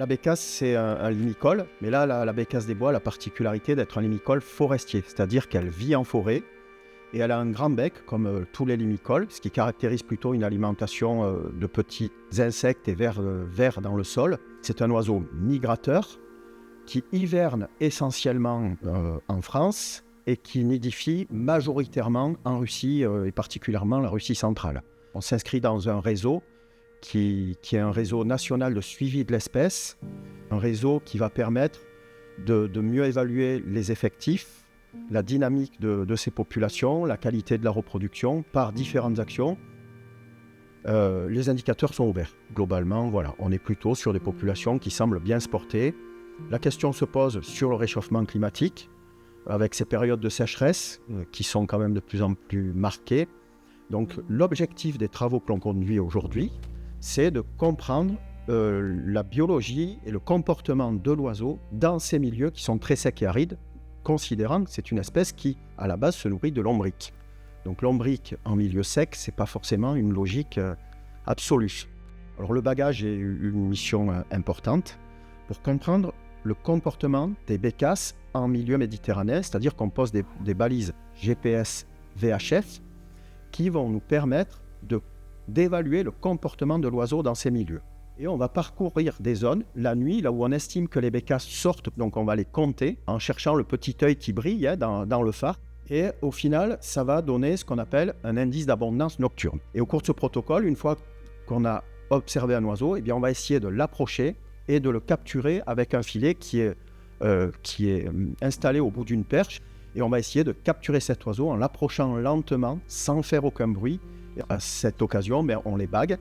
La bécasse, c'est un limicole, mais là, la bécasse des bois a la particularité d'être un limicole forestier, c'est-à-dire qu'elle vit en forêt et elle a un grand bec, comme tous les limicoles, ce qui caractérise plutôt une alimentation de petits insectes et vers dans le sol. C'est un oiseau migrateur qui hiverne essentiellement en France et qui nidifie majoritairement en Russie et particulièrement la Russie centrale. On s'inscrit dans un réseau qui est un réseau national de suivi de l'espèce, un réseau qui va permettre de mieux évaluer les effectifs, la dynamique de ces populations, la qualité de la reproduction par différentes actions. Les indicateurs sont ouverts. Globalement, voilà, on est plutôt sur des populations qui semblent bien se porter. La question se pose sur le réchauffement climatique, avec ces périodes de sécheresse qui sont quand même de plus en plus marquées. Donc l'objectif des travaux que l'on conduit aujourd'hui, c'est de comprendre la biologie et le comportement de l'oiseau dans ces milieux qui sont très secs et arides, considérant que c'est une espèce qui, à la base, se nourrit de lombric. Donc lombric en milieu sec, ce n'est pas forcément une logique absolue. Alors le bagage est une mission importante pour comprendre le comportement des bécasses en milieu méditerranéen, c'est-à-dire qu'on pose des balises GPS VHF qui vont nous permettre d'évaluer le comportement de l'oiseau dans ces milieux. Et on va parcourir des zones la nuit, là où on estime que les bécasses sortent, donc on va les compter en cherchant le petit œil qui brille dans le phare. Et au final, ça va donner ce qu'on appelle un indice d'abondance nocturne. Et au cours de ce protocole, une fois qu'on a observé un oiseau, eh bien on va essayer de l'approcher et de le capturer avec un filet qui est installé au bout d'une perche. Et on va essayer de capturer cet oiseau en l'approchant lentement, sans faire aucun bruit. Et à cette occasion, on les bague.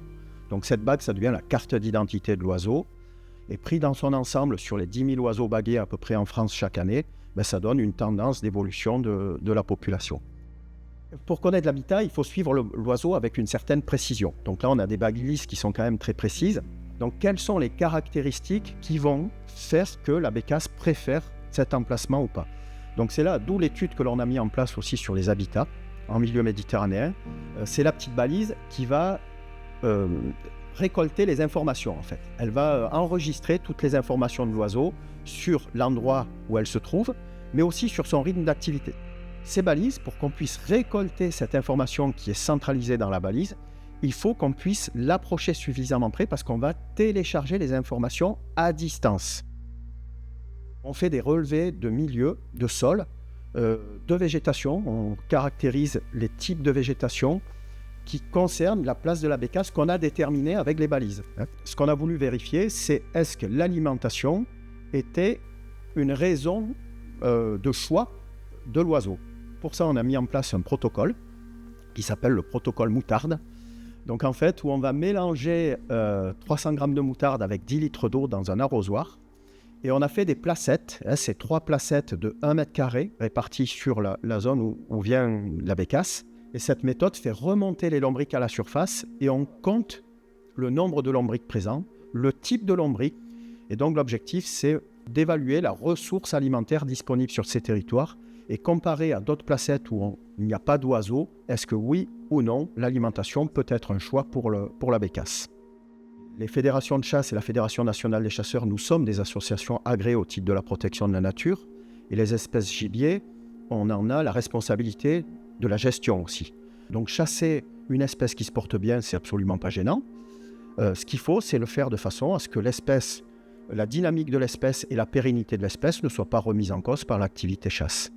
Donc cette bague, ça devient la carte d'identité de l'oiseau. Et pris dans son ensemble, sur les 10 000 oiseaux bagués à peu près en France chaque année, ça donne une tendance d'évolution de la population. Pour connaître l'habitat, il faut suivre l'oiseau avec une certaine précision. Donc là, on a des balises qui sont quand même très précises. Donc quelles sont les caractéristiques qui vont faire que la bécasse préfère cet emplacement ou pas? Donc c'est là, d'où l'étude que l'on a mis en place aussi sur les habitats en milieu méditerranéen. C'est la petite balise qui va récolter les informations en fait. Elle va enregistrer toutes les informations de l'oiseau sur l'endroit où elle se trouve, mais aussi sur son rythme d'activité. Ces balises, pour qu'on puisse récolter cette information qui est centralisée dans la balise, il faut qu'on puisse l'approcher suffisamment près parce qu'on va télécharger les informations à distance. On fait des relevés de milieu, de sol, de végétation. On caractérise les types de végétation qui concernent la place de la bécasse qu'on a déterminée avec les balises. Ce qu'on a voulu vérifier, c'est est-ce que l'alimentation était une raison de choix de l'oiseau. Pour ça, on a mis en place un protocole qui s'appelle le protocole moutarde. Donc en fait, où on va mélanger 300 grammes de moutarde avec 10 litres d'eau dans un arrosoir. Et on a fait des placettes, c'est 3 placettes de 1 mètre carré réparties sur la zone où vient la bécasse. Et cette méthode fait remonter les lombrics à la surface et on compte le nombre de lombrics présents, le type de lombric. Et donc l'objectif, c'est d'évaluer la ressource alimentaire disponible sur ces territoires et comparer à d'autres placettes où il n'y a pas d'oiseaux, est-ce que oui ou non, l'alimentation peut être un choix pour la bécasse. Les fédérations de chasse et la Fédération nationale des chasseurs, nous sommes des associations agréées au titre de la protection de la nature. Et les espèces gibier, on en a la responsabilité de la gestion aussi. Donc chasser une espèce qui se porte bien, c'est absolument pas gênant. Ce qu'il faut, c'est le faire de façon à ce que l'espèce, la dynamique de l'espèce et la pérennité de l'espèce ne soient pas remises en cause par l'activité chasse.